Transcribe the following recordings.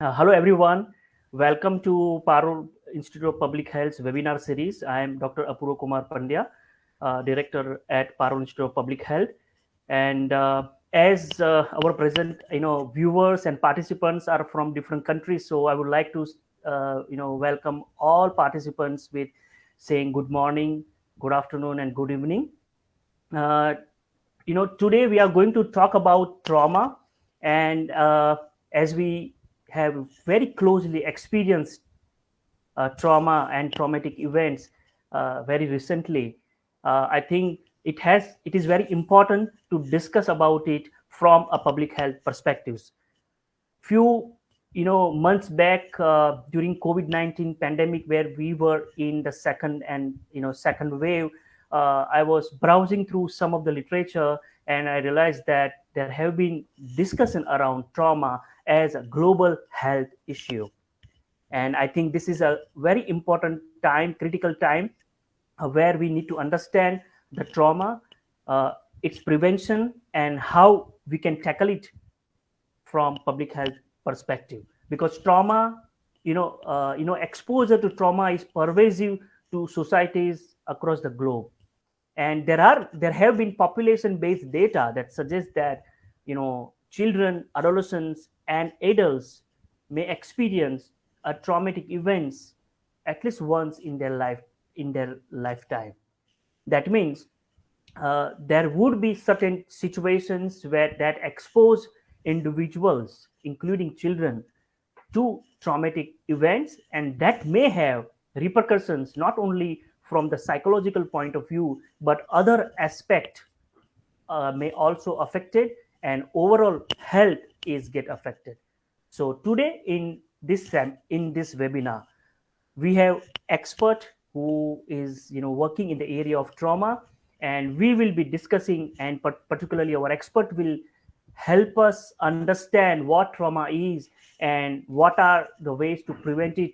Hello, everyone. Welcome to Parul Institute of Public Health's webinar series. I am Dr. Apurva Kumar Pandya, Director at Parul Institute of Public Health. And as our present, viewers and participants are from different countries, so I would like to, welcome all participants with saying good morning, good afternoon, and good evening. Uh, Today we are going to talk about trauma, and as we have very closely experienced trauma and traumatic events very recently, I think it is very important to discuss about it from a public health perspectives. Few months back, during COVID-19 pandemic, where we were in the second wave, I was browsing through some of the literature, and I realized that there have been discussion around trauma as a global health issue. And I think this is a very important time, critical time, where we need to understand the trauma, uh, its prevention, and how we can tackle it from public health perspective. Because trauma, exposure to trauma is pervasive to societies across the globe. And there have been population based data that suggests that children, adolescents, and adults may experience a traumatic events at least once in their lifetime. That means there would be certain situations where that expose individuals, including children, to traumatic events, and that may have repercussions not only from the psychological point of view, but other aspect may also affected, and overall health is get affected. So today in this webinar, we have expert who is working in the area of trauma, and we will be discussing, and particularly our expert will help us understand what trauma is and what are the ways to prevent it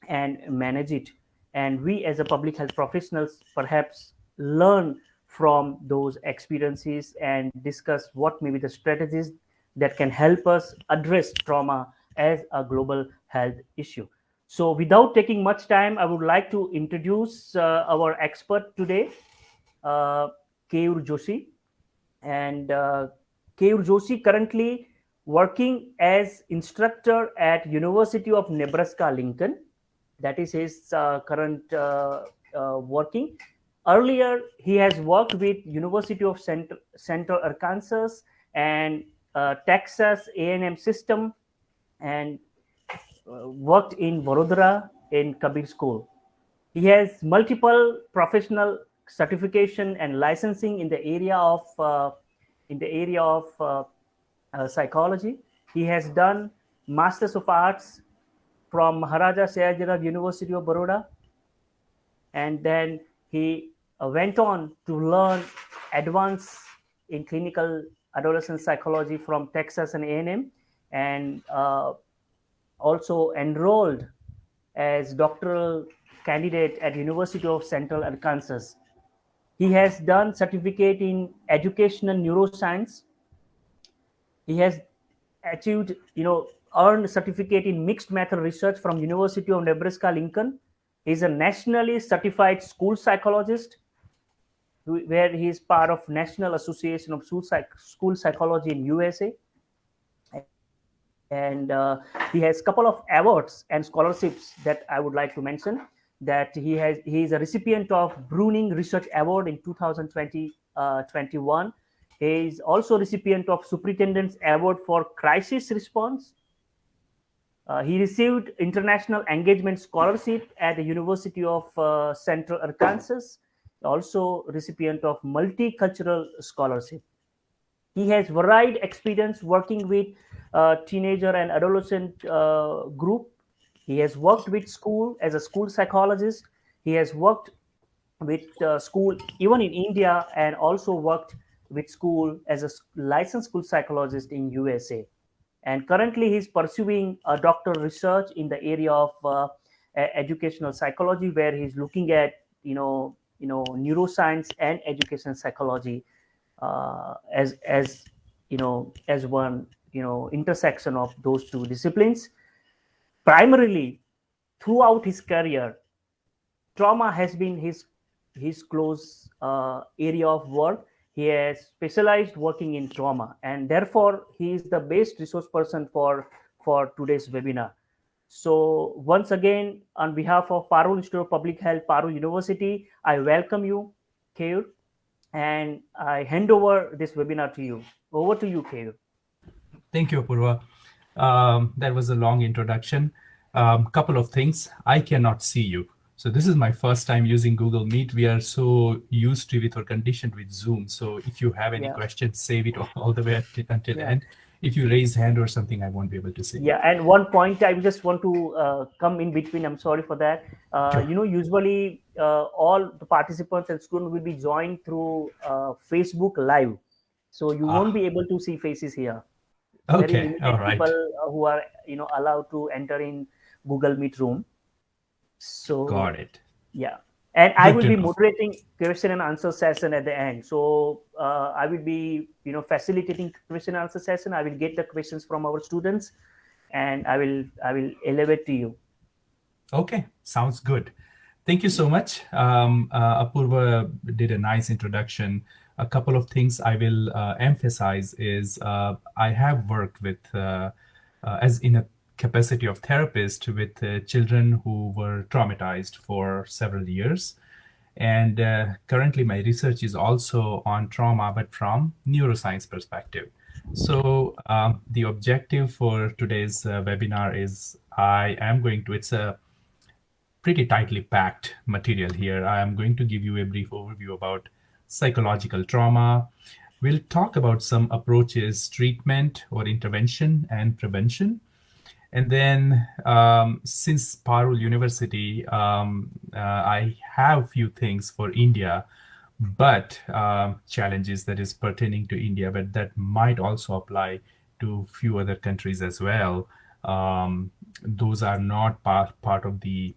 and manage it. And we as a public health professionals perhaps learn from those experiences and discuss what may be the strategies that can help us address trauma as a global health issue. So without taking much time, I would like to introduce our expert today, uh, Keyur Joshi. And Keyur Joshi currently working as instructor at University of Nebraska Lincoln. That is his current working. Earlier, he has worked with University of Central Arkansas and Texas A&M system, and worked in Vadodara in Kabir School. He has multiple professional certification and licensing in the area of psychology. He has done Masters of Arts from Maharaja Sayajirao University of Baroda, and then he went on to learn advanced in clinical adolescent psychology from Texas and A&M, and also enrolled as doctoral candidate at University of Central Arkansas. He has done certificate in educational neuroscience. He has achieved, earned certificate in mixed method research from University of Nebraska Lincoln. He is a nationally certified school psychologist, where he is part of National Association of School Psychology in USA. And he has a couple of awards and scholarships that I would like to mention. That he is a recipient of Bruning Research Award in 2020 21. He is also recipient of Superintendent's Award for Crisis Response. He received International Engagement Scholarship at the University of Central Arkansas, also recipient of Multicultural Scholarship. He has varied experience working with teenager and adolescent group. He has worked with school as a school psychologist. He has worked with school even in India, and also worked with school as a licensed school psychologist in USA. And currently he's pursuing a doctoral research in the area of educational psychology, where he's looking at neuroscience and education psychology as one intersection of those two disciplines. primarily throughout his career, trauma has been his close area of work. He has specialized working in trauma, and therefore he is the best resource person for today's webinar. So once again, on behalf of Parul Institute of Public Health, Parul University, I welcome you, Keyur, and I hand over this webinar to you. Over to you, Keyur. Thank you, Apurva. That was a long introduction. Couple of things. I cannot see you. So this is my first time using Google Meet. We are so used to it or conditioned with Zoom. So if you have any questions, save it all the way until the end. If you raise hand or something, I won't be able to see. Yeah, and one point I just want to come in between. I'm sorry for that. Sure. Usually all the participants and students will be joined through Facebook Live. So you won't be able to see faces here. Okay, very limited all right. people who are allowed to enter in Google Meet room. So got it. Yeah, and I will be moderating question and answer session at the end. So I will be facilitating question and answer session. I will get the questions from our students, and I will elevate to you. Okay, sounds good. Thank you so much. Apurva did a nice introduction. A couple of things I will emphasize is I have worked with, as in a capacity of therapist, with children who were traumatized for several years. And currently my research is also on trauma, but from neuroscience perspective. So the objective for today's webinar is it's a pretty tightly packed material here. I am going to give you a brief overview about psychological trauma. We'll talk about some approaches, treatment or intervention and prevention. And then since Parul University, I have a few things for India, but challenges that is pertaining to India, but that might also apply to a few other countries as well. Those are not part of the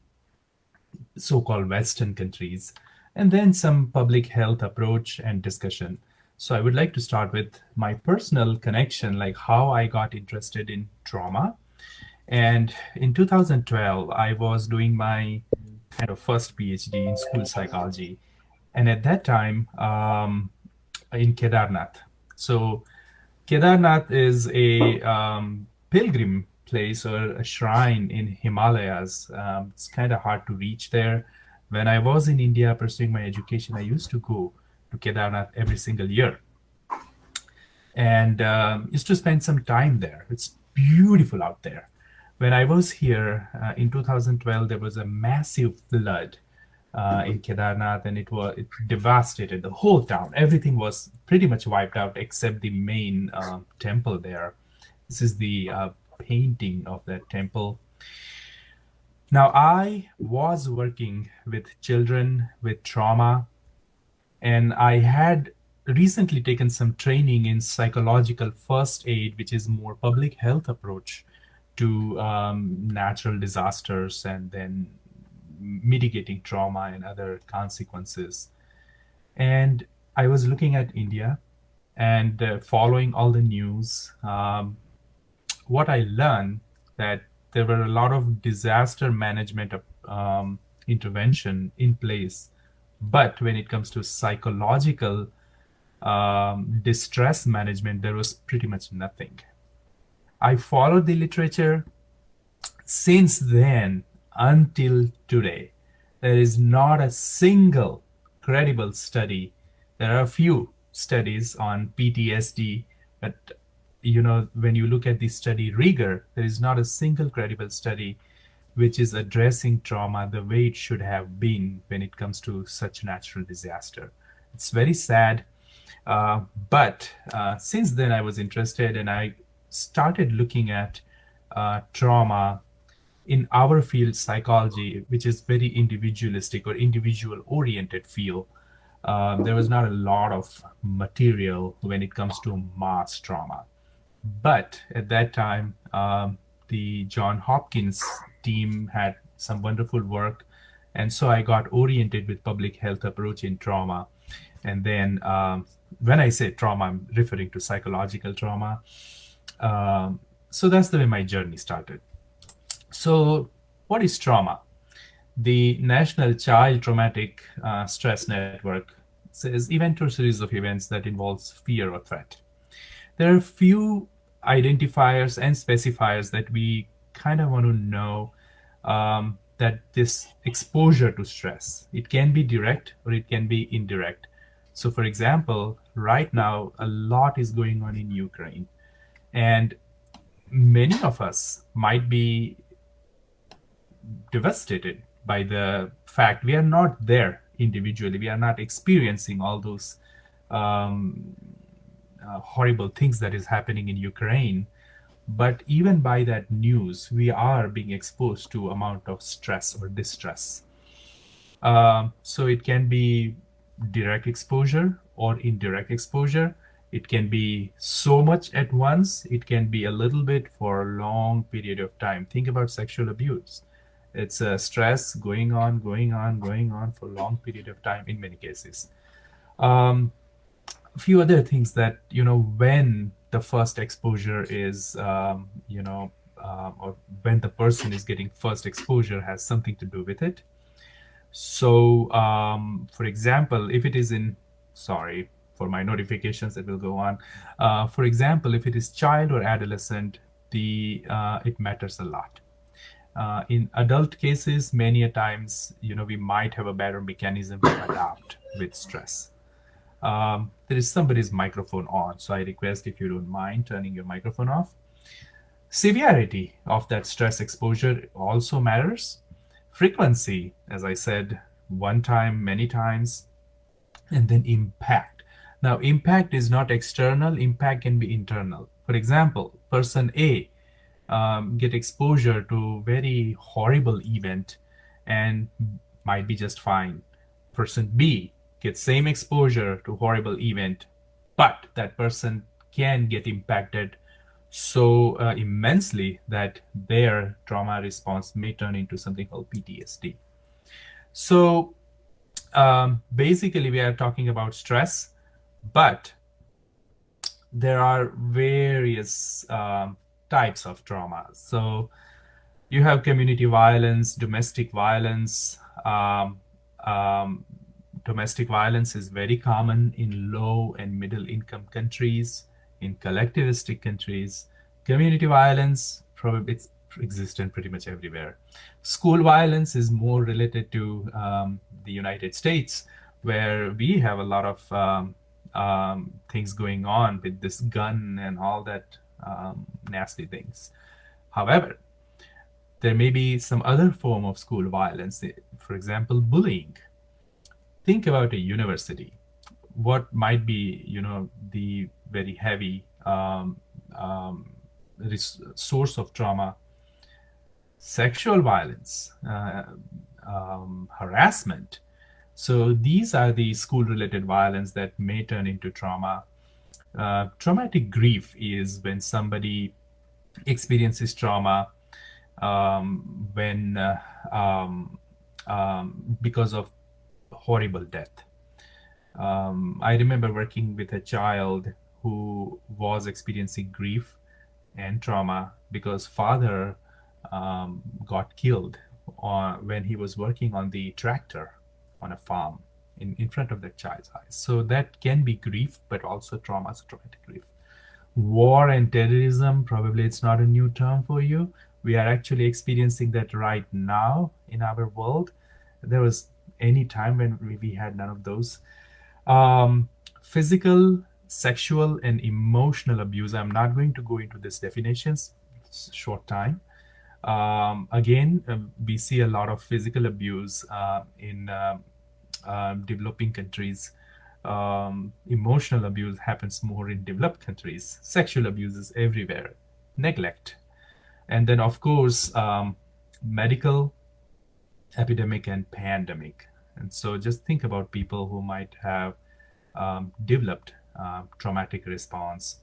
so-called Western countries. And then some public health approach and discussion. So I would like to start with my personal connection, like how I got interested in trauma. And in 2012, I was doing my kind of first PhD in school psychology. And at that time, in Kedarnath. So Kedarnath is a pilgrim place or a shrine in Himalayas. It's kind of hard to reach there. When I was in India pursuing my education, I used to go to Kedarnath every single year and used to spend some time there. It's beautiful out there. When I was here in 2012, there was a massive flood in Kedarnath, and it devastated the whole town. Everything was pretty much wiped out except the main temple there. This is the painting of that temple. Now, I was working with children with trauma, and I had recently taken some training in psychological first aid, which is more public health approach to natural disasters and then mitigating trauma and other consequences. And I was looking at India and following all the news. What I learned that there were a lot of disaster management intervention in place. But when it comes to psychological distress management, there was pretty much nothing. I followed the literature. Since then until today, there is not a single credible study. There are a few studies on PTSD, but when you look at the study rigor, there is not a single credible study which is addressing trauma the way it should have been when it comes to such natural disaster. It's very sad. But since then I was interested, and I started looking at trauma in our field, psychology, which is very individualistic or individual oriented field. There was not a lot of material when it comes to mass trauma. But at that time, the John Hopkins team had some wonderful work. And so I got oriented with public health approach in trauma. And then when I say trauma, I'm referring to psychological trauma. So that's the way my journey started. So, what is trauma? The National Child Traumatic Stress Network says event or series of events that involves fear or threat. There are few identifiers and specifiers that we kind of want to know, that this exposure to stress, it can be direct or it can be indirect. So for example, right now a lot is going on in Ukraine, and many of us might be devastated by the fact we are not there individually. We are not experiencing all those um, horrible things that is happening in Ukraine. But even by that news, we are being exposed to amount of stress or distress. So it can be direct exposure or indirect exposure. It can be so much at once. It can be a little bit for a long period of time. Think about sexual abuse. It's a stress going on for a long period of time in many cases. A few other things that, when the first exposure is, or when the person is getting first exposure has something to do with it. So, for example, if it is sorry for my notifications that will go on. For example, if it is child or adolescent, it matters a lot. In adult cases, many a times, we might have a better mechanism to adapt with stress. There is somebody's microphone on, so I request if you don't mind turning your microphone off. Severity of that stress exposure also matters. Frequency, as I said, one time, many times, and then impact. Now, impact is not external, impact can be internal. For example, person A get exposure to very horrible event and might be just fine. Person B gets same exposure to horrible event, but that person can get impacted so immensely that their trauma response may turn into something called PTSD. So basically we are talking about stress, but there are various types of trauma. So you have community violence, domestic violence. Domestic violence is very common in low and middle income countries, in collectivistic countries. Community violence, probably it's existent pretty much everywhere. School violence is more related to the United States, where we have a lot of things going on with this gun and all that nasty things. However, there may be some other form of school violence, for example, bullying. Think about a university. What might be, the very heavy source of trauma? Sexual violence, harassment. So these are the school-related violence that may turn into trauma. Traumatic grief is when somebody experiences trauma because of horrible death. I remember working with a child who was experiencing grief and trauma because father got killed when he was working on the tractor on a farm in front of that child's eyes. So that can be grief, but also trauma, so traumatic grief. War and terrorism, probably it's not a new term for you. We are actually experiencing that right now in our world. There was any time when we had none of those. Physical, sexual, and emotional abuse. I'm not going to go into these definitions. It's a short time. Again, we see a lot of physical abuse in developing countries. Emotional abuse happens more in developed countries. Sexual abuse is everywhere. Neglect. And then, of course, medical, epidemic, and pandemic. And so just think about people who might have developed traumatic response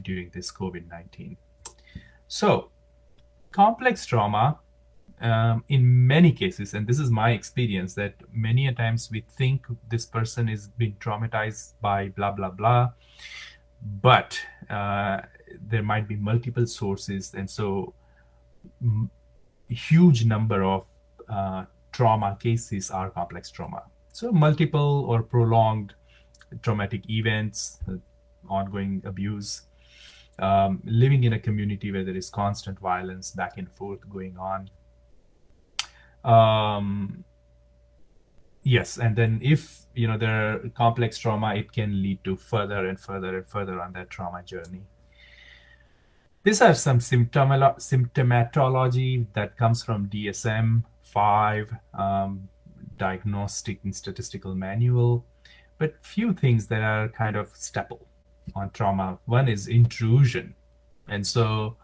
during this COVID-19. So complex trauma, in many cases, and this is my experience, that many a times we think this person is being traumatized by blah, blah, blah, but there might be multiple sources. And so huge number of trauma cases are complex trauma. So multiple or prolonged traumatic events, ongoing abuse, living in a community where there is constant violence back and forth going on. Yes, and then if there are complex trauma, it can lead to further and further and further on that trauma journey. These are some symptomatology that comes from DSM-5, Diagnostic and Statistical Manual, but few things that are kind of staple on trauma. One is intrusion. And so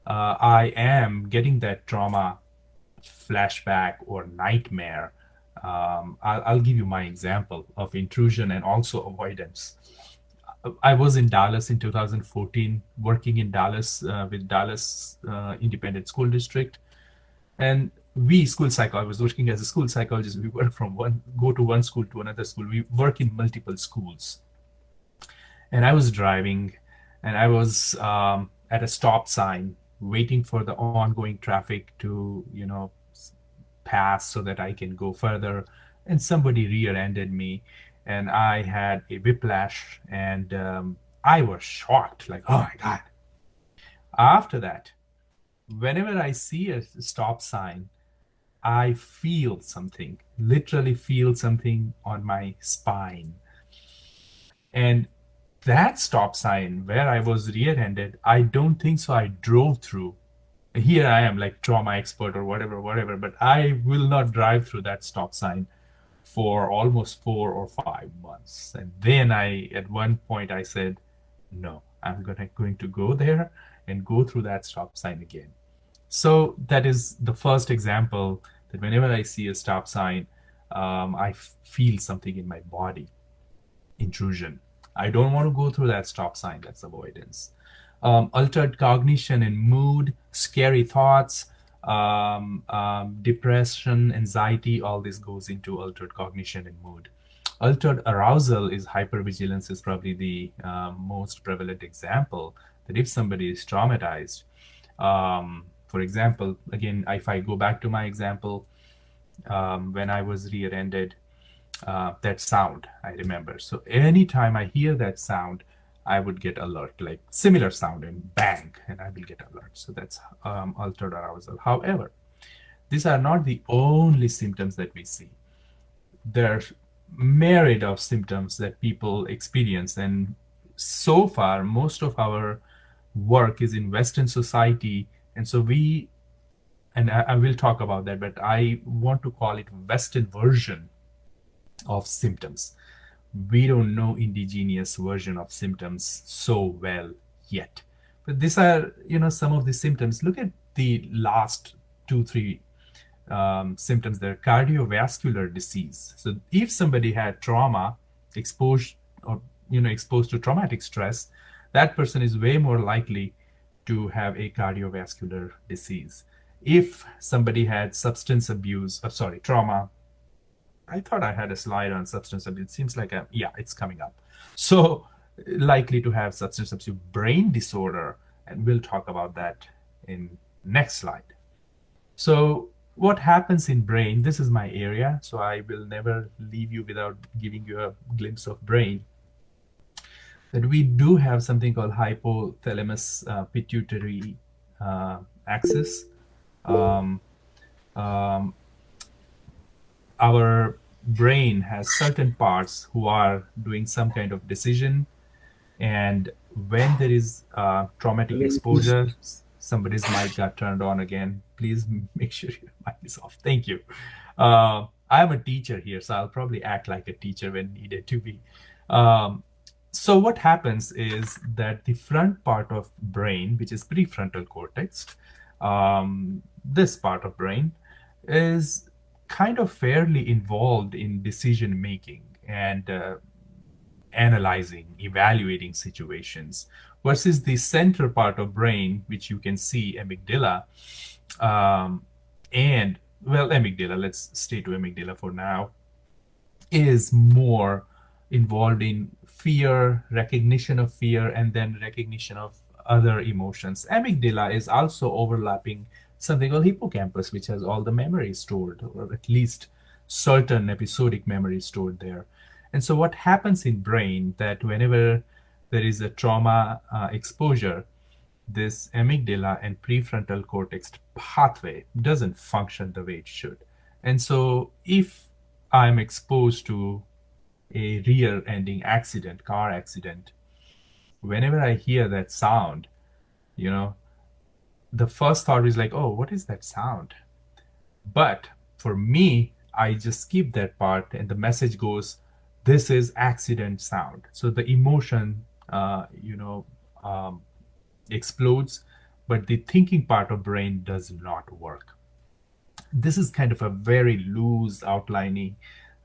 I am getting that trauma flashback or nightmare. I'll give you my example of intrusion and also avoidance. I was in Dallas in 2014, working in Dallas with Dallas Independent School District. And I was working as a school psychologist. We work go to one school to another school. We work in multiple schools. And I was driving and I was at a stop sign waiting for the ongoing traffic to, pass so that I can go further. And somebody rear-ended me and I had a whiplash and I was shocked, like, oh my God. After that, whenever I see a stop sign, I feel something, literally feel something on my spine. And that stop sign where I was rear-ended, I don't think so I drove through. Here I am like trauma expert or whatever, but I will not drive through that stop sign for almost 4 or 5 months. And then at one point I said, no, I'm going to go there and go through that stop sign again. So that is the first example that whenever I see a stop sign, I feel something in my body, intrusion. I don't want to go through that stop sign, that's avoidance. Altered cognition and mood, scary thoughts, depression, anxiety, all this goes into altered cognition and mood. Altered arousal is hypervigilance, is probably the most prevalent example that if somebody is traumatized, for example, again, if I go back to my example, when I was rear-ended, that sound, I remember. So anytime I hear that sound, I would get alert, like similar sound and bang, and I will get alert. So that's altered arousal. However, these are not the only symptoms that we see. There are myriad of symptoms that people experience. And so far, most of our work is in Western society. And so I will talk about that, but I want to call it Western version of symptoms. We don't know indigenous version of symptoms so well yet. But these are, some of the symptoms. Look at the last 2-3 symptoms. They're cardiovascular disease. So if somebody had trauma, exposed to traumatic stress, that person is way more likely to have a cardiovascular disease. If somebody had trauma, I thought I had a slide on substance abuse. It seems like, it's coming up. So likely to have substance abuse brain disorder, and we'll talk about that in next slide. So what happens in brain, this is my area, so I will never leave you without giving you a glimpse of brain. That we do have something called hypothalamus pituitary axis. Our brain has certain parts who are doing some kind of decision, and when there is traumatic exposure, somebody's mic got turned on again. Please make sure your mic is off. Thank you. I am a teacher here, so I'll probably act like a teacher when needed to be. So what happens is that the front part of brain, which is prefrontal cortex, this part of brain is kind of fairly involved in decision making and analyzing, evaluating situations, versus the center part of brain, which you can see, amygdala, amygdala, let's stay to amygdala for now, is more involved in fear, recognition of fear, and then recognition of other emotions. Amygdala is also overlapping something called hippocampus, which has all the memory stored, or at least certain episodic memory stored there. And so what happens in brain that whenever there is a trauma exposure, this amygdala and prefrontal cortex pathway doesn't function the way it should. And so if I'm exposed to a rear-ending accident, car accident, whenever I hear that sound, the first thought is like, oh, what is that sound? But for me, I just skip that part and the message goes, this is accident sound. So the emotion, explodes, but the thinking part of brain does not work. This is kind of a very loose outlining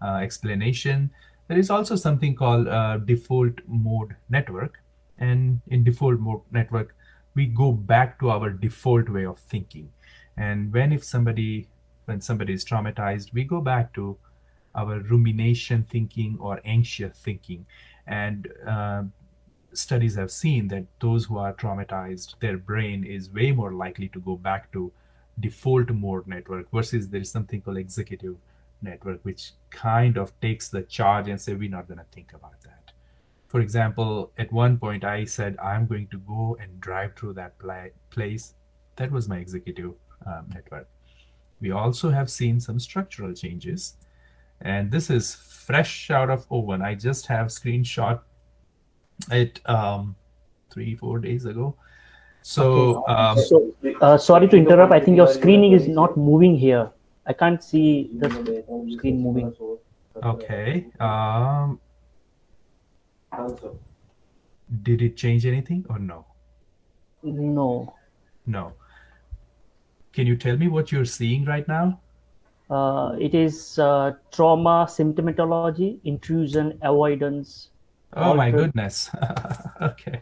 explanation. There is also something called default mode network. And in default mode network, we go back to our default way of thinking. And when somebody is traumatized, we go back to our rumination thinking or anxious thinking. And studies have seen that those who are traumatized, their brain is way more likely to go back to default mode network versus there is something called executive network, which kind of takes the charge and say, we're not going to think about that. For example, at one point I said, I'm going to go and drive through that place. That was my executive network. We also have seen some structural changes. And this is fresh out of oven. I just have screenshot it 3-4 days ago. So, sorry to interrupt. I think your screening is not moving here. I can't see the screen moving. Okay. Did it change anything or no? No. No. Can you tell me what you're seeing right now? It is trauma symptomatology, intrusion, avoidance. Oh my goodness. Okay.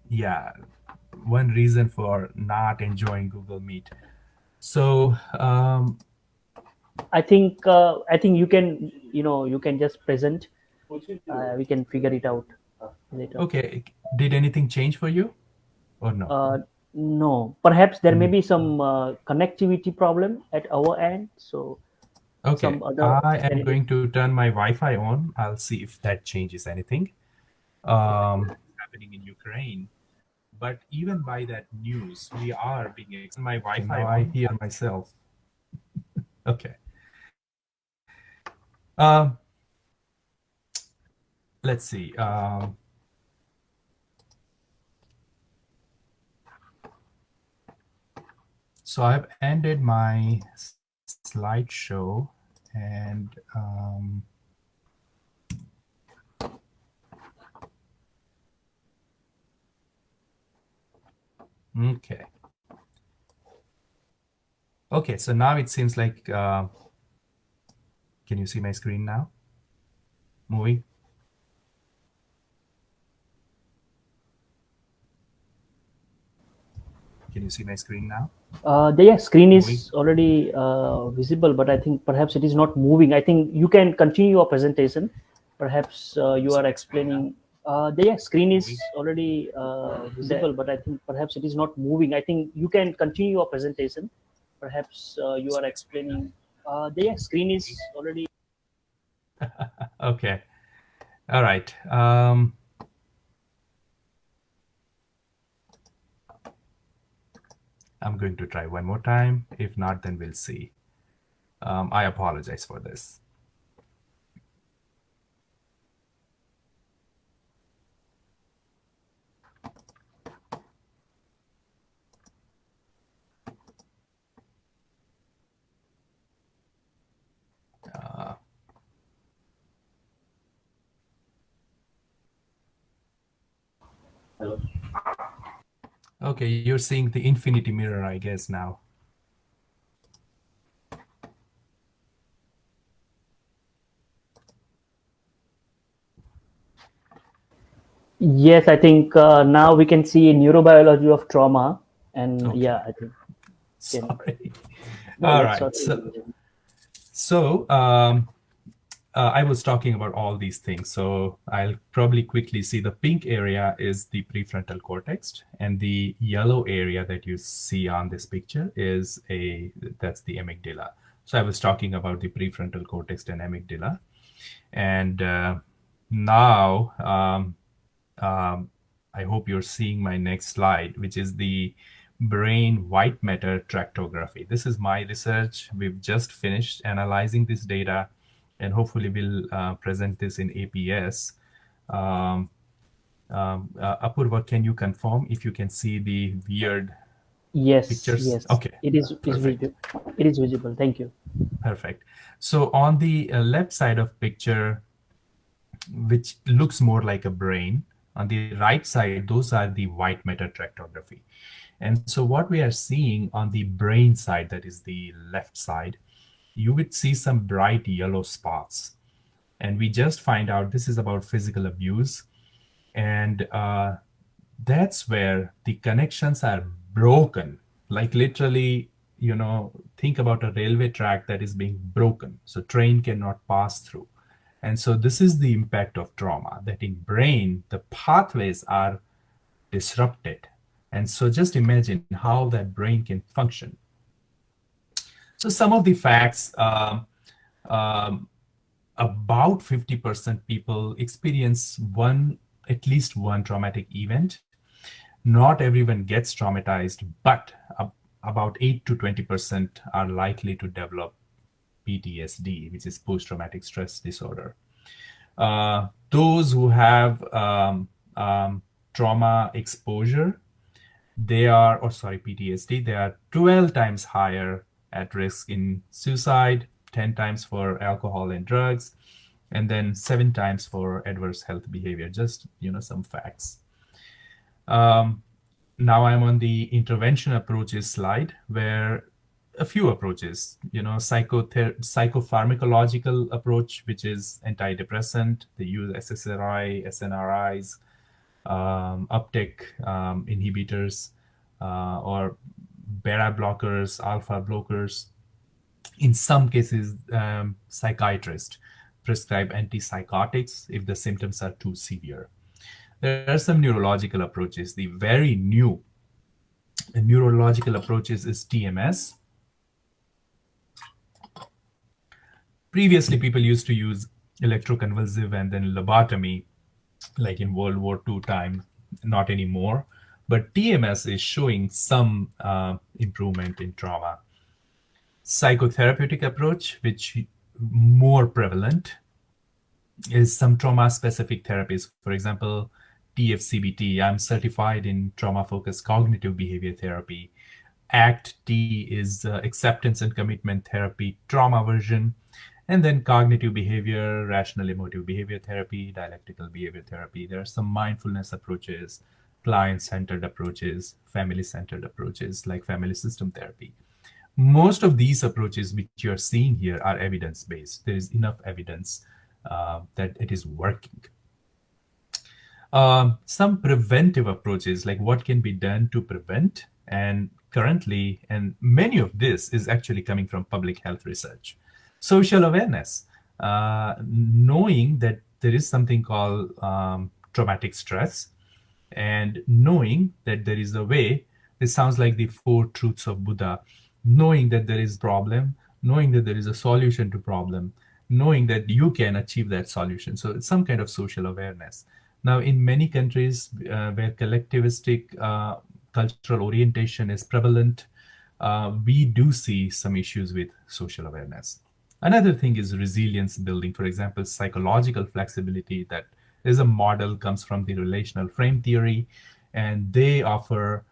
Yeah, one reason for not enjoying Google Meet. So I think you can just present. We can figure it out later. Okay. Did anything change for you or no? No, perhaps there may be some connectivity problem at our end. So okay, I am going to turn my Wi-Fi on. I'll see if that changes anything. Happening in Ukraine. But even by that news, we are being my Wi-Fi. I hear myself. Okay. Let's see. So I've ended my slideshow and okay. Okay, so now it seems like, can you see my screen now? Moving? Can you see my screen now? The screen is already visible, but I think perhaps it is not moving. I think you can continue your presentation. Perhaps you are explaining. The screen is already visible, but I think perhaps it is not moving. I think you can continue your presentation. Perhaps you are explaining. The screen is already. Okay. All right. I'm going to try one more time. If not, then we'll see. I apologize for this. Hello. Okay, you're seeing the infinity mirror, I guess, now. Yes, I think now we can see neurobiology of trauma. And okay. Yeah, I think. Sorry. All right. So I was talking about all these things, so I'll probably quickly see the pink area is the prefrontal cortex, and the yellow area that you see on this picture is that's the amygdala. So I was talking about the prefrontal cortex and amygdala, and now I hope you're seeing my next slide, which is the brain white matter tractography. This is my research. We've just finished analyzing this data, and hopefully we'll present this in APS. Apurva, can you confirm if you can see the weird pictures? Yes. Okay. It is visible. It is visible. Thank you. Perfect. So on the left side of picture, which looks more like a brain, on the right side, those are the white matter tractography. And so what we are seeing on the brain side, that is the left side, you would see some bright yellow spots. And we just find out this is about physical abuse. And that's where the connections are broken. Like literally, think about a railway track that is being broken. So train cannot pass through. And so this is the impact of trauma, that in brain, the pathways are disrupted. And so just imagine how that brain can function. So some of the facts, about 50% people experience at least one traumatic event. Not everyone gets traumatized, but about 8 to 20% are likely to develop PTSD, which is post-traumatic stress disorder. Those who have trauma exposure, PTSD, they are 12 times higher at risk in suicide, 10 times for alcohol and drugs, and then 7 times for adverse health behavior. Just, some facts. Now I'm on the intervention approaches slide, where a few approaches, psychopharmacological approach, which is antidepressant, they use SSRI, SNRIs, uptake inhibitors, or beta blockers, alpha blockers. In some cases, psychiatrists prescribe antipsychotics if the symptoms are too severe. There are some neurological approaches. The very new neurological approaches is TMS. Previously, people used to use electroconvulsive and then lobotomy, like in World War II time, not anymore. But TMS is showing some improvement in trauma. Psychotherapeutic approach, which more prevalent, is some trauma-specific therapies. For example, TFCBT. I'm certified in trauma-focused cognitive behavior therapy. ACT-T is acceptance and commitment therapy, trauma version. And then cognitive behavior, rational emotive behavior therapy, dialectical behavior therapy. There are some mindfulness approaches, client-centered approaches, family-centered approaches, like family system therapy. Most of these approaches which you're seeing here are evidence-based. There is enough evidence that it is working. Some preventive approaches, like what can be done to prevent, and currently, and many of this is actually coming from public health research. Social awareness, knowing that there is something called traumatic stress, and knowing that there is a way. This sounds like the 4 truths of Buddha. Knowing that there is problem, knowing that there is a solution to problem, knowing that you can achieve that solution. So it's some kind of social awareness. Now, in many countries where collectivistic cultural orientation is prevalent, we do see some issues with social awareness. Another thing is resilience building. For example, psychological flexibility, that is a model, comes from the relational frame theory, and they offer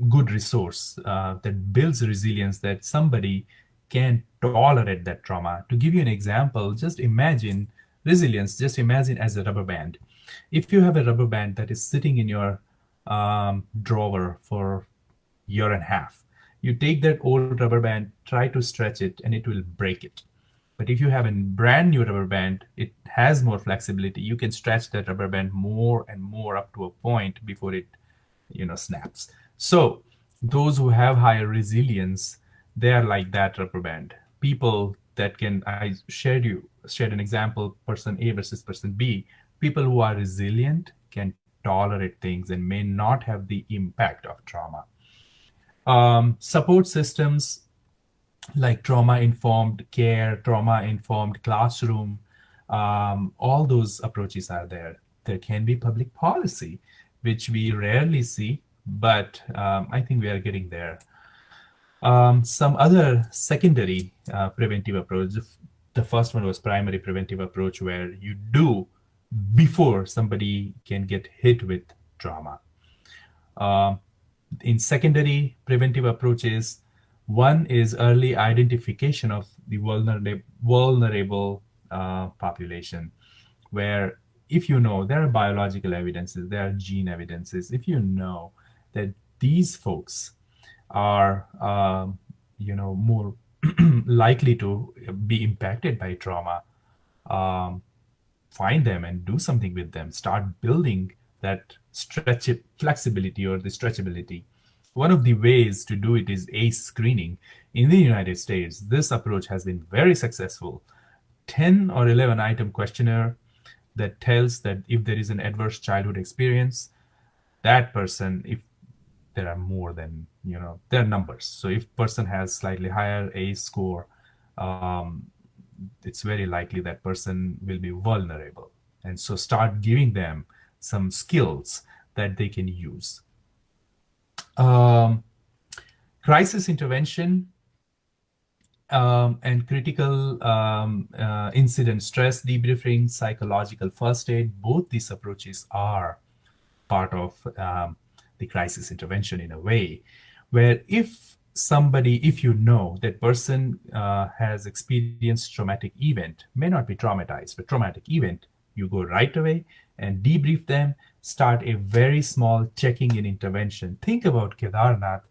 good resource that builds resilience, that somebody can tolerate that trauma. To give you an example, just imagine resilience, just imagine as a rubber band. If you have a rubber band that is sitting in your drawer for a year and a half, you take that old rubber band, try to stretch it, and it will break it. But if you have a brand new rubber band, it has more flexibility. You can stretch that rubber band more and more up to a point before it snaps. So those who have higher resilience, they are like that rubber band. People that I shared an example, person A versus person B. People who are resilient can tolerate things and may not have the impact of trauma. Support systems like trauma-informed care, trauma-informed classroom, all those approaches are there. There can be public policy, which we rarely see, but I think we are getting there. Some other secondary preventive approach. The first one was primary preventive approach, where you do before somebody can get hit with trauma. In secondary preventive approaches, one is early identification of the vulnerable population, where if you know there are biological evidences, there are gene evidences, if you know that these folks are more likely to be impacted by trauma, find them and do something with them. Start building that flexibility or the stretchability. One of the ways to do it is ACE screening. In the United States, this approach has been very successful. 10 or 11 item questionnaire that tells that if there is an adverse childhood experience, that person, if there are more than, there are numbers. So if person has slightly higher ACE score, it's very likely that person will be vulnerable. And so start giving them some skills that they can use. Crisis intervention and critical incident stress debriefing, psychological first aid, both these approaches are part of the crisis intervention in a way, where if you know that person has experienced traumatic event, may not be traumatized, but traumatic event, you go right away and debrief them, start a very small checking in intervention. Think about Kedarnath.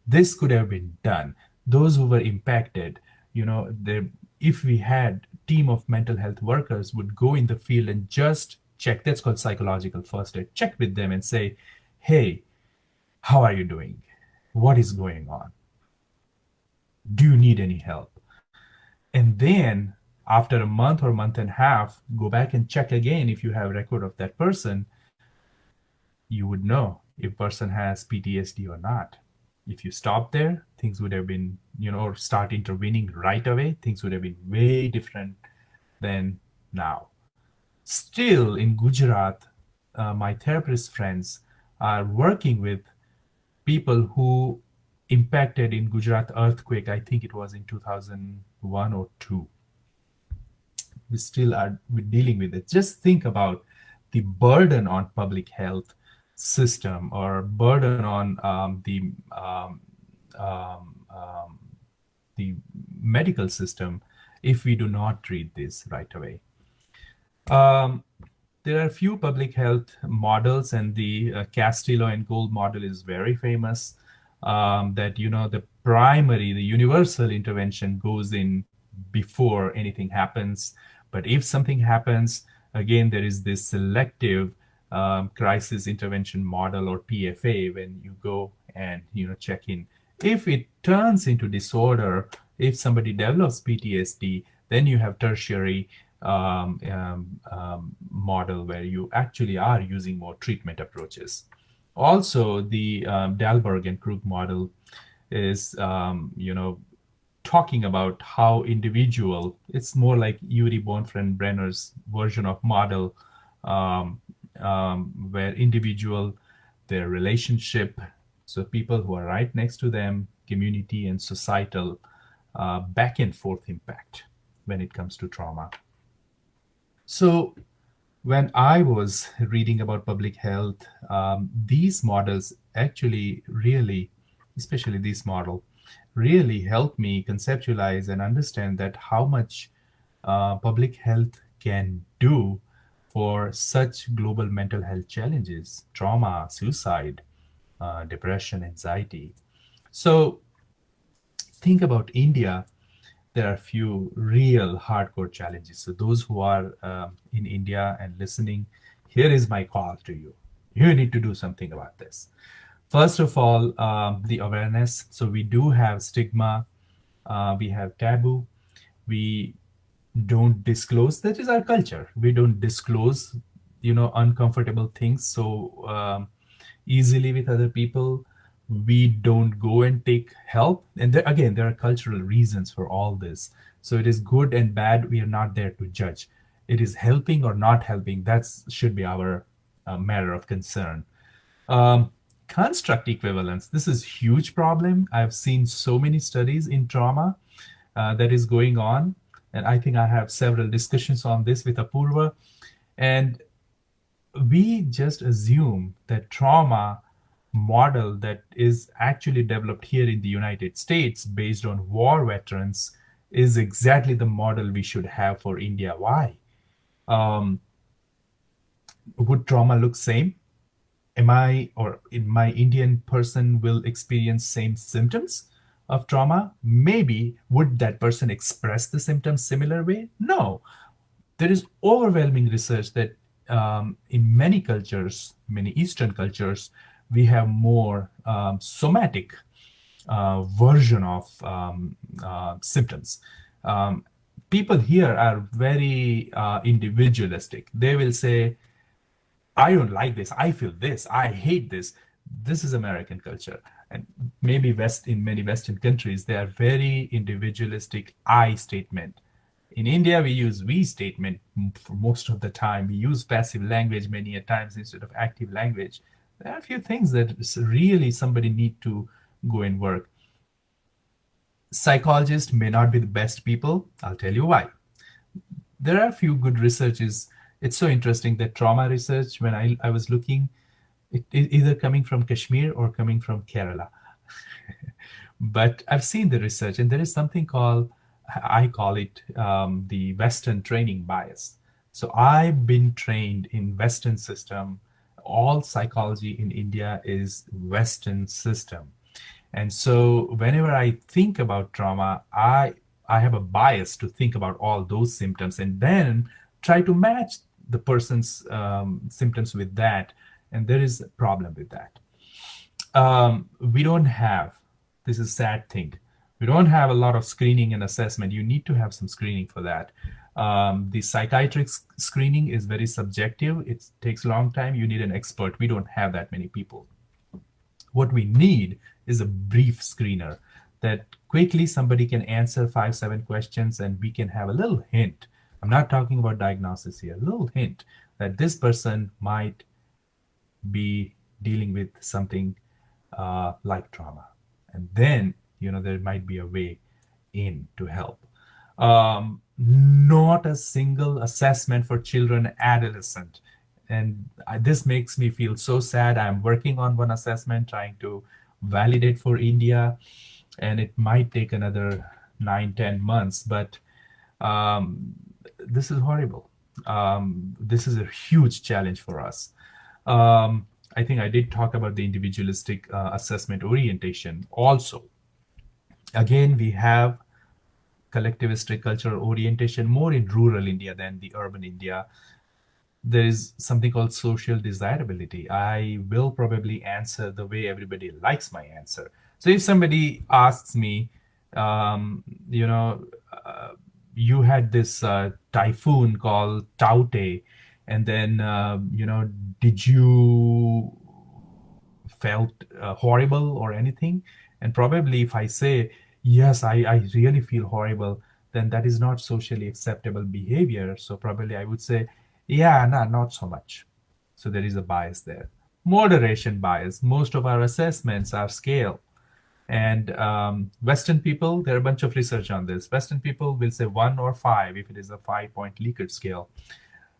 This could have been done. Those who were impacted, if we had team of mental health workers would go in the field and just check, that's called psychological first aid, check with them and say, hey, how are you doing? What is going on? Do you need any help? And then after a month or month and a half, go back and check again. If you have record of that person, you would know if person has PTSD or not. If you stop there, things would have been, or start intervening right away, things would have been way different than now. Still in Gujarat, my therapist friends are working with people who impacted in Gujarat earthquake. I think it was in 2001 or 2. We still are dealing with it. Just think about the burden on public health system or burden on the medical system if we do not treat this right away. There are a few public health models, and the Castillo and Gold model is very famous. That the universal intervention goes in before anything happens. But if something happens, again, there is this selective crisis intervention model, or PFA, when you go and check in. If it turns into disorder, if somebody develops PTSD, then you have tertiary model where you actually are using more treatment approaches. Also, the Dalberg and Krug model is talking about how individual, it's more like Uri Bonfren-Brenner's version of model, where individual, their relationship, so people who are right next to them, community and societal back and forth impact when it comes to trauma. So when I was reading about public health, these models actually really, especially this model, really helped me conceptualize and understand that how much public health can do for such global mental health challenges, trauma, suicide, depression, anxiety. So think about India. There are a few real hardcore challenges. So those who are in India and listening, here is my call to you. You need to do something about this. First of all, the awareness. So we do have stigma, we have taboo, We don't disclose. That is our culture. We don't disclose, uncomfortable things so easily with other people. We don't go and take help. And again, there are cultural reasons for all this. So it is good and bad. We are not there to judge. It is helping or not helping. That should be our matter of concern. Um, Construct equivalence. This is huge problem. I've seen so many studies in trauma that is going on. And I think I have several discussions on this with Apurva. And we just assume that trauma model that is actually developed here in the United States based on war veterans is exactly the model we should have for India. Why? Would trauma look same? Am I or in my Indian person will experience same symptoms of trauma? Maybe. Would that person express the symptoms similar way? No. There is overwhelming research that in many cultures, many Eastern cultures, we have more somatic version of symptoms. People here are very individualistic. They will say, I don't like this, I feel this, I hate this. This is American culture. And maybe in many Western countries, they are very individualistic I statement. In India, we use we statement for most of the time. We use passive language many a times instead of active language. There are a few things that really somebody need to go and work. Psychologists may not be the best people. I'll tell you why. There are a few good researches. It's so interesting that trauma research, when I was looking, it either coming from Kashmir or coming from Kerala. But I've seen the research, and there is something called, I call it the Western training bias. So I've been trained in Western system. All psychology in India is Western system. And so whenever I think about trauma, I have a bias to think about all those symptoms and then try to match the person's symptoms with that. And there is a problem with that. We don't have, this is a sad thing, we don't have a lot of screening and assessment. You need to have some screening for that. The psychiatric screening is very subjective. It takes a long time. You need an expert. We don't have that many people. What we need is a brief screener that quickly somebody can answer 5-7 questions and we can have a little hint. I'm not talking about diagnosis here, a little hint that this person might be dealing with something like trauma. And then, there might be a way in to help. Not a single assessment for children, adolescent. And this makes me feel so sad. I'm working on one assessment, trying to validate for India, and it might take another 9-10 months, but this is horrible. This is a huge challenge for us. I think I did talk about the individualistic assessment orientation also. Again, we have collectivistic cultural orientation more in rural India than the urban India. There is something called social desirability. I will probably answer the way everybody likes my answer. So if somebody asks me, you had this typhoon called Taute, and then, did you felt horrible or anything? And probably if I say, yes, I really feel horrible, then that is not socially acceptable behavior. So probably I would say, yeah, no, not so much. So there is a bias there. Moderation bias. Most of our assessments are scale. And Western people, there are a bunch of research on this. Western people will say 1 or 5 if it is a 5-point Likert scale.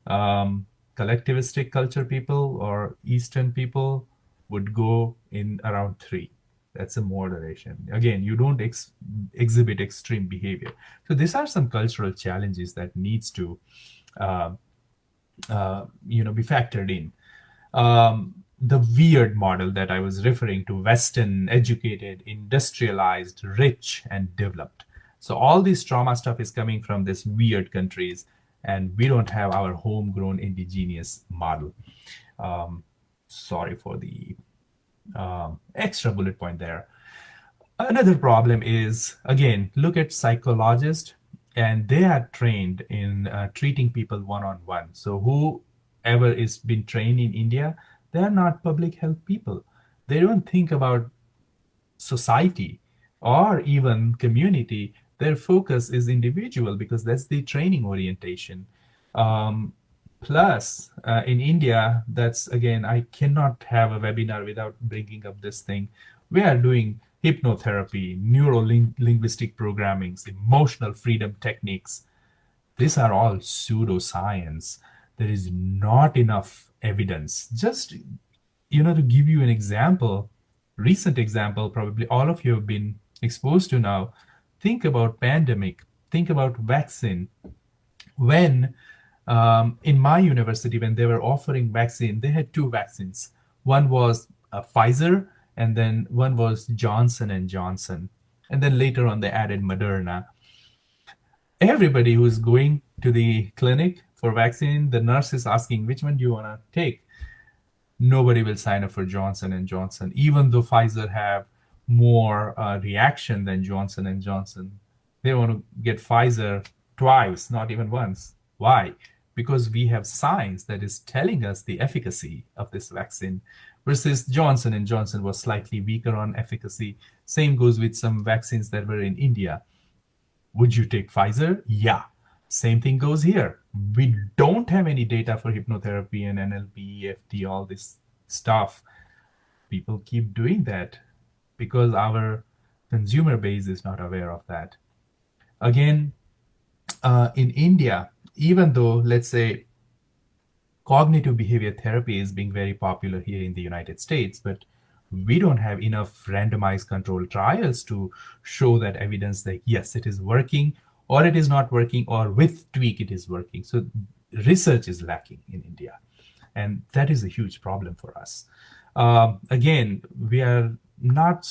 Collectivistic culture people or Eastern people would go in around 3. That's a moderation. Again, you don't exhibit extreme behavior. So these are some cultural challenges that needs to be factored in. The weird model that I was referring to, Western, educated, industrialized, rich, and developed. So all this trauma stuff is coming from these weird countries, and we don't have our homegrown indigenous model. Sorry for the extra bullet point there. Another problem is, again, look at psychologists and they are trained in treating people one-on-one. So whoever is been trained in India, they are not public health people. They don't think about society or even community. Their focus is individual because that's the training orientation. Um, Plus, in India, that's again, I cannot have a webinar without bringing up this thing. We are doing hypnotherapy, neuro-linguistic programming, emotional freedom techniques. These are all pseudoscience. There is not enough evidence. Just, to give you an example, recent example, probably all of you have been exposed to now. Think about pandemic. Think about vaccine. When in my university, when they were offering vaccine, they had two vaccines. One was Pfizer, and then one was Johnson and Johnson. And then later on, they added Moderna. Everybody who's going to the clinic for vaccine, the nurse is asking, which one do you want to take? Nobody will sign up for Johnson and Johnson, even though Pfizer have more reaction than Johnson and Johnson. They want to get Pfizer twice, not even once. Why? Because we have science that is telling us the efficacy of this vaccine, versus Johnson and Johnson was slightly weaker on efficacy. Same goes with some vaccines that were in India. Would you take Pfizer? Yeah. Same thing goes here. We don't have any data for hypnotherapy and NLP, EFT, all this stuff. People keep doing that because our consumer base is not aware of that. Again, in India, even though, let's say, cognitive behavior therapy is being very popular here in the United States, but we don't have enough randomized controlled trials to show that evidence that yes, it is working, or it is not working, or with tweak it is working. So research is lacking in India, and that is a huge problem for us. Again, we are not.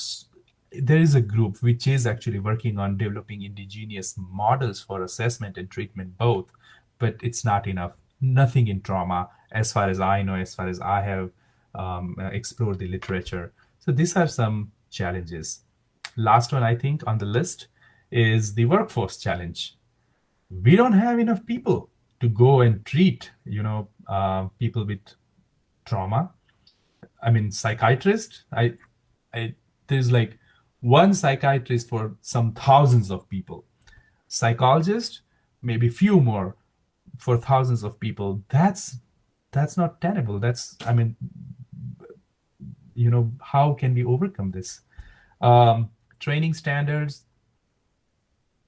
There is a group which is actually working on developing indigenous models for assessment and treatment both, but it's not enough. Nothing in trauma, as far as I know, as far as I have explored the literature. So these are some challenges. Last one, I think, on the list is the workforce challenge. We don't have enough people to go and treat, people with trauma. I mean, psychiatrist. There's like one psychiatrist for some thousands of people. Psychologist, maybe few more for thousands of people. That's not tenable. How can we overcome this? Training standards.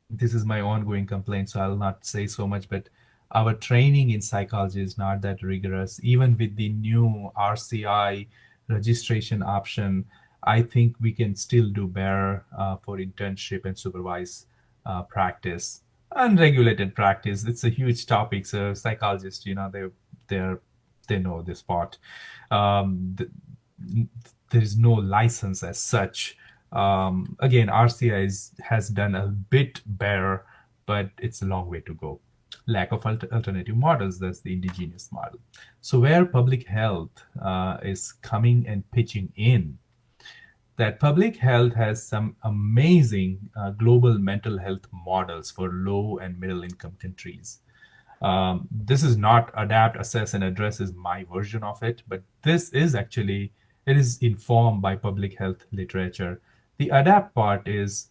This is my ongoing complaint, so I'll not say so much, but our training in psychology is not that rigorous. Even with the new RCI registration option, I think we can still do better for internship and supervised practice. Unregulated practice, it's a huge topic. So psychologists, they know this part. There is no license as such. Again, RCI has done a bit better, but it's a long way to go. Lack of alternative models, that's the indigenous model. So where public health is coming and pitching in, that public health has some amazing global mental health models for low and middle income countries. This is not adapt, assess, and address is my version of it, but this is actually, it is informed by public health literature. The adapt part is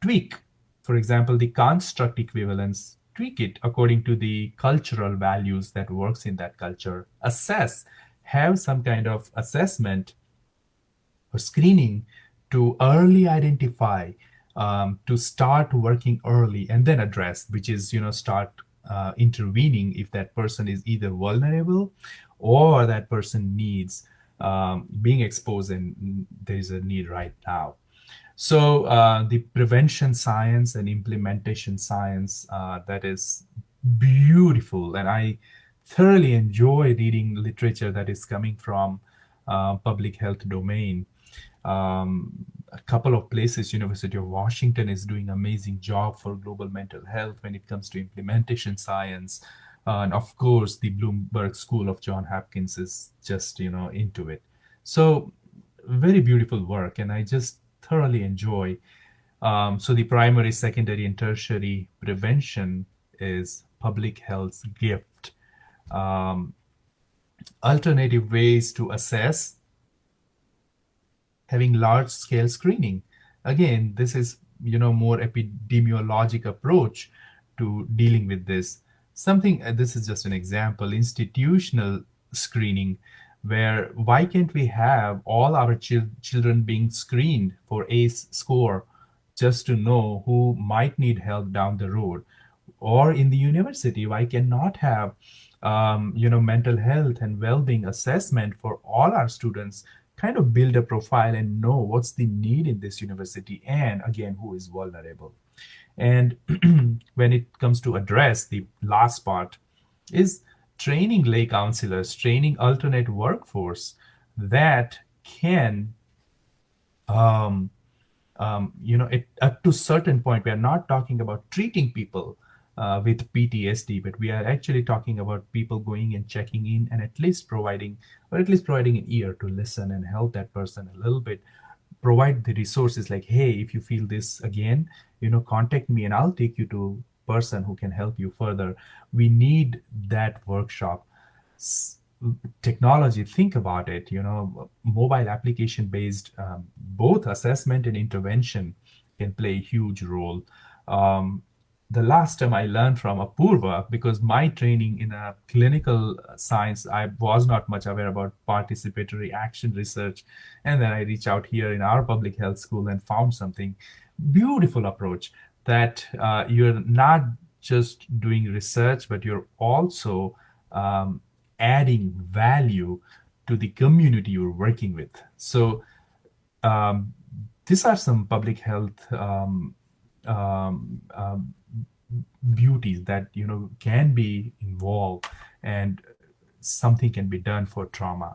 tweak. For example, the construct equivalence, tweak it according to the cultural values that works in that culture. Assess, have some kind of assessment or screening to early identify, to start working early and then address, which is, start intervening if that person is either vulnerable or that person needs being exposed and there is a need right now. So the prevention science and implementation science, that is beautiful. And I thoroughly enjoy reading literature that is coming from public health domain. A couple of places, University of Washington is doing an amazing job for global mental health when it comes to implementation science. And of course, the Bloomberg School of Johns Hopkins is just, into it. So very beautiful work. And I just thoroughly enjoy So the primary, secondary, and tertiary prevention is public health's gift. Alternative ways to assess, having large-scale screening. Again, this is more epidemiologic approach to dealing with this. This is just an example, institutional screening, where why can't we have all our children being screened for ACE score just to know who might need help down the road? Or in the university, why cannot have mental health and well-being assessment for all our students, kind of build a profile and know what's the need in this university, and again, who is vulnerable. And when it comes to address the last part, is training lay counselors, training alternate workforce that can up to certain point, we are not talking about treating people with PTSD, but we are actually talking about people going and checking in and at least providing an ear to listen and help that person a little bit, provide the resources like, hey, if you feel this again, contact me and I'll take you to a person who can help you further. We need that workshop. Technology, think about it, mobile application based, both assessment and intervention can play a huge role. The last time I learned from Apurva, because my training in a clinical science, I was not much aware about participatory action research. And then I reached out here in our public health school and found something beautiful approach that you're not just doing research, but you're also adding value to the community you're working with. So these are some public health beauties that can be involved, and something can be done for trauma.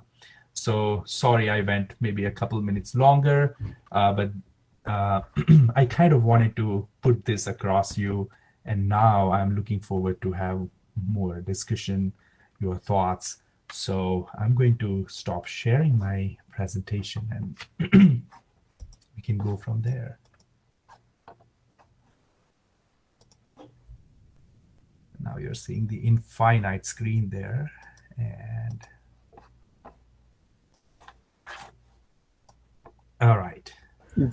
So sorry I went maybe a couple minutes longer, but I kind of wanted to put this across you, and now I'm looking forward to have more discussion, your thoughts. So I'm going to stop sharing my presentation and we can go from there. Now you're seeing the infinite screen there, and all right.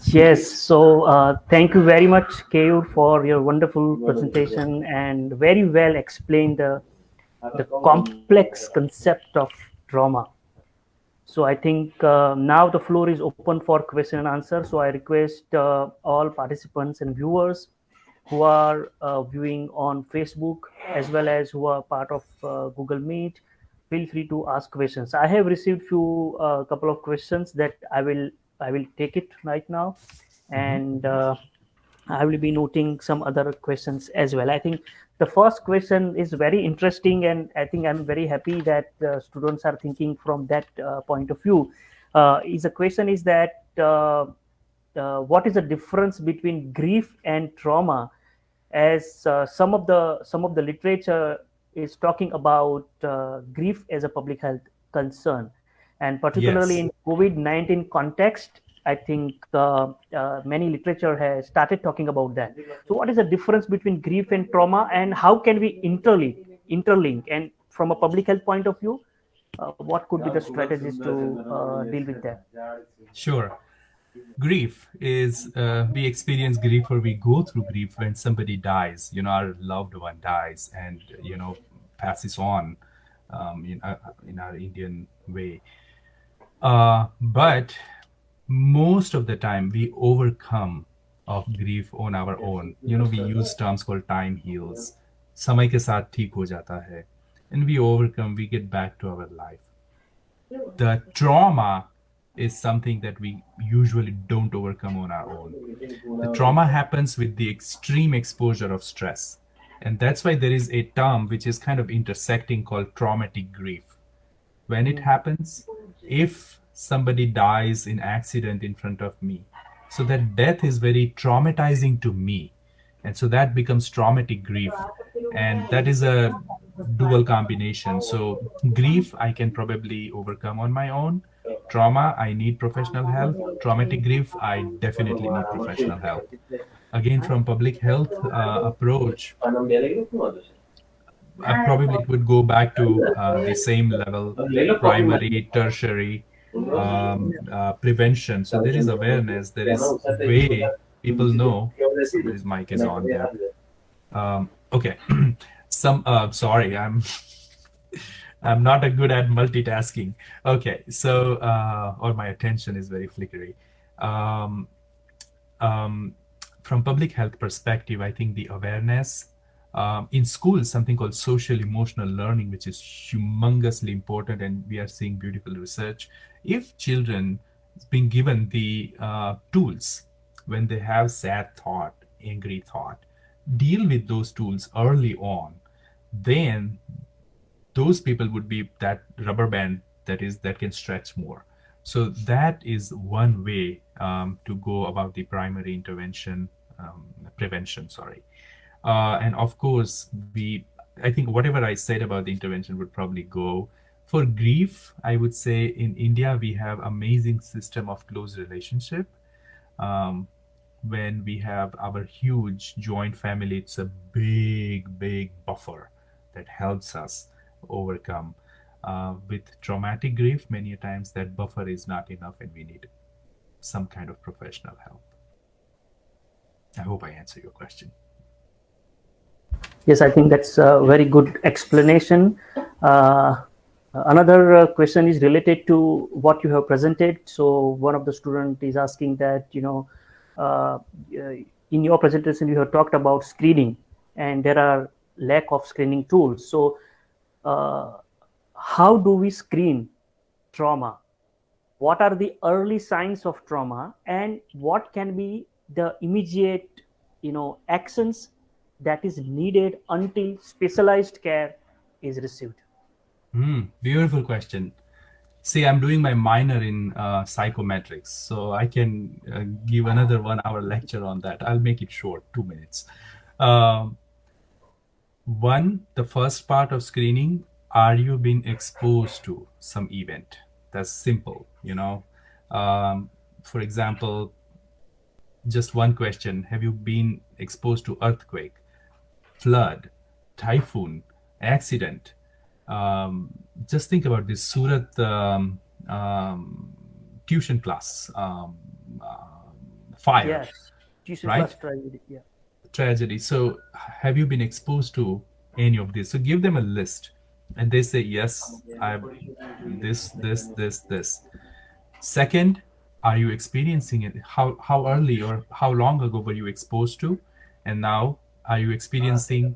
Yes, so thank you very much, Keyur, for your wonderful presentation and very well explained the complex concept of trauma. So I think now the floor is open for question and answer. So I request all participants and viewers who are viewing on Facebook as well as who are part of Google Meet, feel free to ask questions. I have received couple of questions that I will take it right now, and I will be noting some other questions as well. I think the first question is very interesting, and I think I'm very happy that students are thinking from that point of view. Is the question is that what is the difference between grief and trauma, as some of the literature is talking about grief as a public health concern, and particularly in COVID-19 context, I think many literature has started talking about that. So what is the difference between grief and trauma, and how can we interlink, and from a public health point of view, what could be the strategies to deal with that? Sure. Grief is, we experience grief, or we go through grief when somebody dies, our loved one dies and, passes on in our Indian way. But most of the time we overcome of grief on our own. We use terms called time heals. Samay ke saath theek ho jata hai. And we overcome, we get back to our life. The trauma is something that we usually don't overcome on our own. The trauma happens with the extreme exposure of stress. And that's why there is a term which is kind of intersecting called traumatic grief. When it happens, if somebody dies in accident in front of me, so that death is very traumatizing to me. And so that becomes traumatic grief. And that is a dual combination. So grief, I can probably overcome on my own. trauma, I need professional help. Traumatic grief, I definitely need professional help. Again, from public health approach, probably it would go back to the same level, primary, tertiary, prevention. So there is awareness, there is way people know. Somebody's mic is on there. Okay, sorry, I'm not a good at multitasking. Okay, so or my attention is very flickery. From public health perspective, I think the awareness in schools, something called social emotional learning, which is humongously important, and we are seeing beautiful research. If children being given the tools when they have sad thought, angry thought, deal with those tools early on, then those people would be that rubber band that can stretch more. So that is one way to go about the primary intervention, prevention, sorry. And of course, I think whatever I said about the intervention would probably go. For grief, I would say in India, we have amazing system of close relationship. When we have our huge joint family, it's a big buffer that helps us overcome. With traumatic grief, many times that buffer is not enough and we need some kind of professional help. I hope I answer your question. Yes, I think that's a very good explanation. Another question is related to what you have presented. So one of the students is asking that, in your presentation, you have talked about screening and there are lack of screening tools. So how do we screen trauma? What are the early signs of trauma and what can be the immediate, actions that is needed until specialized care is received? Beautiful question. See, I'm doing my minor in psychometrics, so I can give another 1 hour lecture on that. I'll make it short, 2 minutes. One, the first part of screening, are you being exposed to some event? That's simple, For example, just one question, have you been exposed to earthquake, flood, typhoon, accident? Just think about this Surat tuition class fire, yes. Tuition right? class tragedy, yeah. Tragedy. So have you been exposed to any of this? So give them a list and they say, yes, I've this. Second, are you experiencing it? How early or how long ago were you exposed to? And now are you experiencing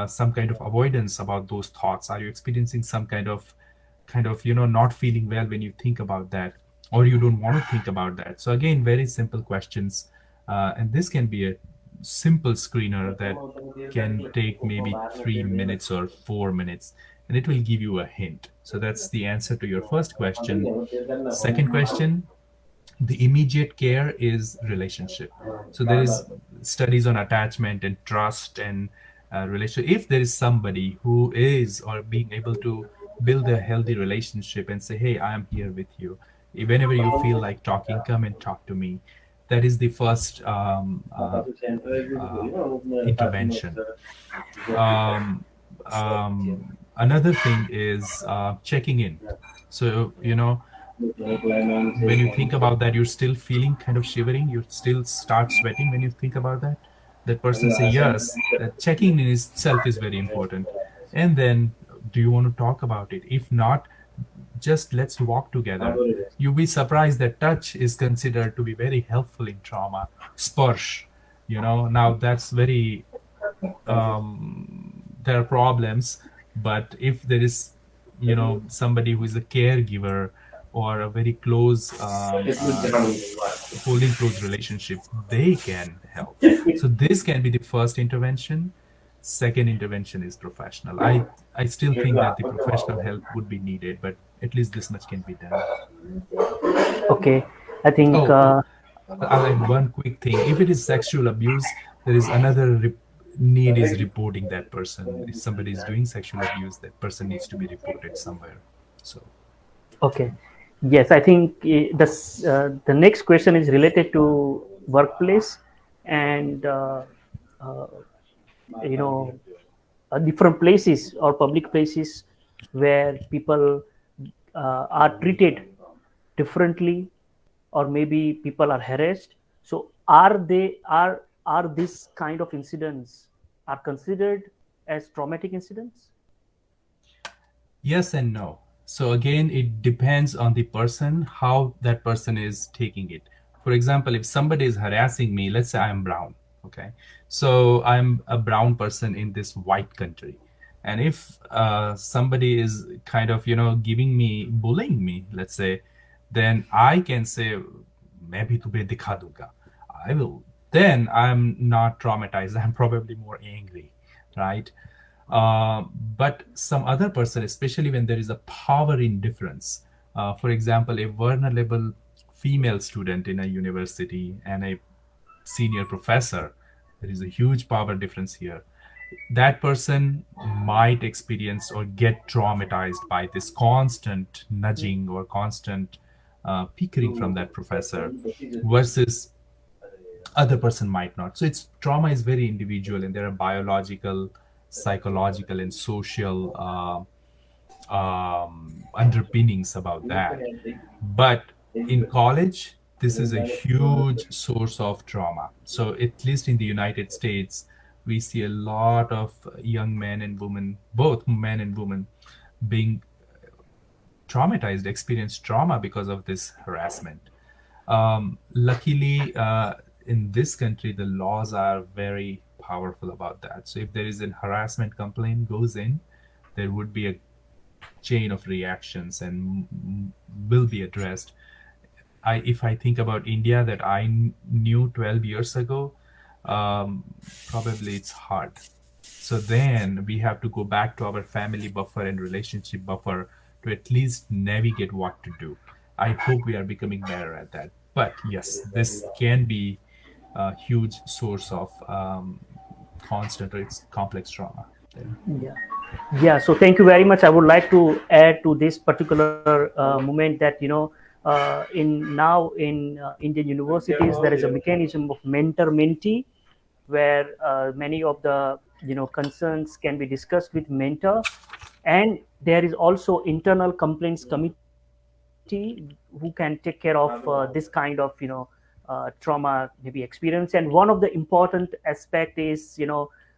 some kind of avoidance about those thoughts? Are you experiencing some kind of not feeling well when you think about that, or you don't want to think about that? So again, very simple questions, and this can be a simple screener that can take maybe 3 minutes or 4 minutes, and it will give you a hint. So that's the answer to your first question. Second question, the immediate care is relationship. So there is studies on attachment and trust and relationship. If there is somebody who is or being able to build a healthy relationship and say, hey, I am here with you, whenever you feel like talking, come and talk to me. That is the first intervention. Another thing is checking in. So, when you think about that, you're still feeling kind of shivering, you still start sweating when you think about that. That person say yes. That checking in itself is very important. And then, do you want to talk about it? If not, just let's walk together. You'll be surprised that touch is considered to be very helpful in trauma. Sparsh, now that's very, there are problems, but if there is, somebody who is a caregiver or a very close, holding close relationship, they can help. So this can be the first intervention. Second intervention is professional. I still think that the professional help would be needed, but at least this much can be done. Okay, I think I'll add one quick thing. If it is sexual abuse, there is another need is reporting that person. If somebody is doing sexual abuse, that person needs to be reported somewhere. So okay, Yes, I think the next question is related to workplace and uh, you know different places or public places where people are treated differently, or maybe people are harassed. So are this kind of incidents are considered as traumatic incidents? Yes and no. So again, it depends on the person, how that person is taking it. For example, if somebody is harassing me, let's say I'm brown, okay? So I'm a brown person in this white country. And if somebody is kind of, giving me, bullying me, let's say, then I can say, मैं भी तुम्हें दिखा दूंगा. I will. Then I'm not traumatized. I'm probably more angry, right? But some other person, especially when there is a power indifference, for example, a vulnerable female student in a university and a senior professor, there is a huge power difference here. That person might experience or get traumatized by this constant nudging or constant pickering from that professor, versus other person might not. So it's trauma is very individual, and there are biological, psychological, and social underpinnings about that. But in college, this is a huge source of trauma. So at least in the United States, we see a lot of young men and women, both men and women, being traumatized, experience trauma because of this harassment. Luckily, in this country, the laws are very powerful about that. So if there is a harassment complaint goes in, there would be a chain of reactions and will be addressed. If I think about India that I knew 12 years ago, probably it's hard. So then we have to go back to our family buffer and relationship buffer to at least navigate what to do. I hope we are becoming better at that. But yes, this can be a huge source of constant or it's complex trauma. Yeah. Yeah, so thank you very much. I would like to add to this particular moment that in now in Indian universities there is a mechanism of mentor-mentee, where many of the concerns can be discussed with mentor, and there is also internal complaints committee who can take care of this kind of trauma maybe experience. And one of the important aspect is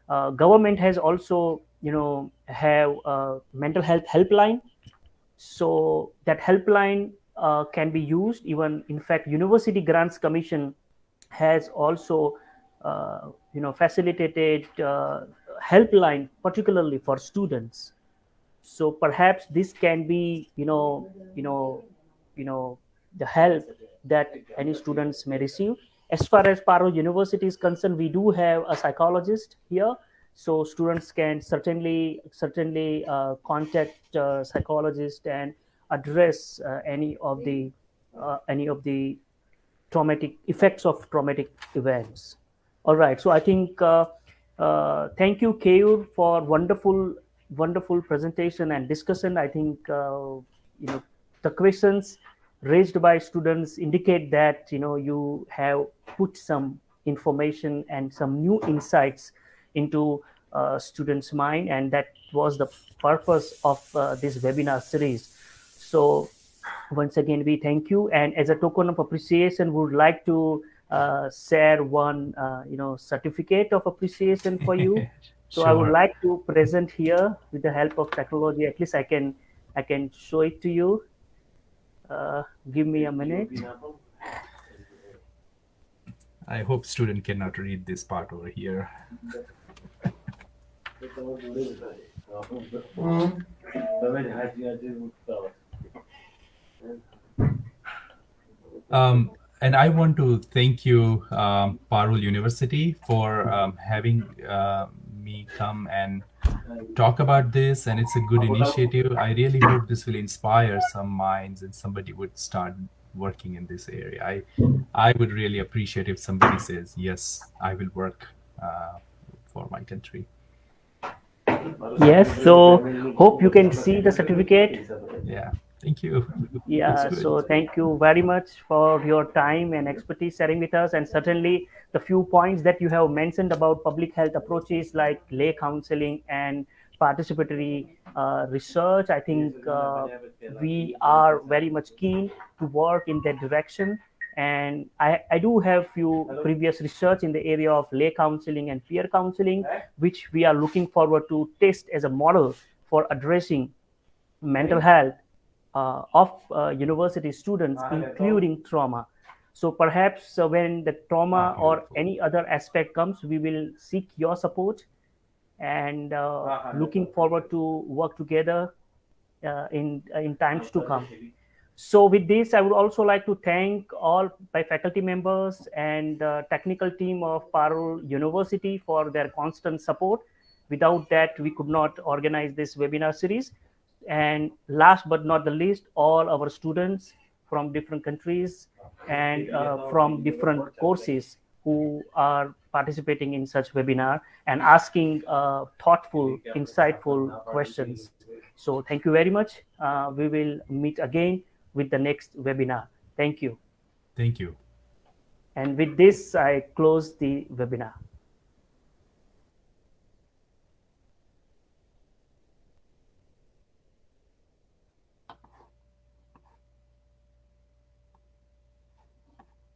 government has also have a mental health helpline. So that helpline can be used. Even in fact, University Grants Commission has also facilitated helpline particularly for students. So perhaps this can be the help that any students may receive. As far as Paro University is concerned, we do have a psychologist here, so students can certainly contact psychologist and address any of the traumatic effects of traumatic events. All right, so I think thank you, Keyur, for wonderful presentation and discussion. I think the questions raised by students indicate that you have put some information and some new insights into students' mind, and that was the purpose of this webinar series. So once again, we thank you, and as a token of appreciation, we would like to share one certificate of appreciation for you. So I would Sure. like to present here with the help of technology. At least I can show it to you. Give me a minute. I hope student cannot read this part over here. And I want to thank you, Parul University, for having me come and talk about this. And it's a good initiative. I really hope this will inspire some minds and somebody would start working in this area. I would really appreciate if somebody says, yes, I will work for my country. Yes, so hope you can see the certificate. Yeah. Thank you. Looks Yeah, good. so thank you very much for your time and expertise sharing with us. And certainly, the few points that you have mentioned about public health approaches like lay counseling and participatory research, I think we are very much keen to work in that direction. And I do have few previous research in the area of lay counseling and peer counseling, which we are looking forward to test as a model for addressing mental health of university students, including trauma. So perhaps when the trauma or any other aspect comes, we will seek your support and looking forward to work together in times to come. So with this, I would also like to thank all my faculty members and technical team of Parul University for their constant support. Without that, we could not organize this webinar series. And last but not the least, all our students from different countries and from different courses who are participating in such webinar and asking thoughtful, insightful questions. So thank you very much. We will meet again with the next webinar. Thank you. Thank you. And with this, I close the webinar.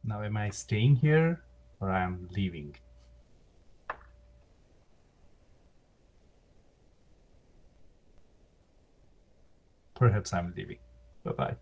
Now, am I staying here or I am leaving? Perhaps I'm leaving. Bye-bye.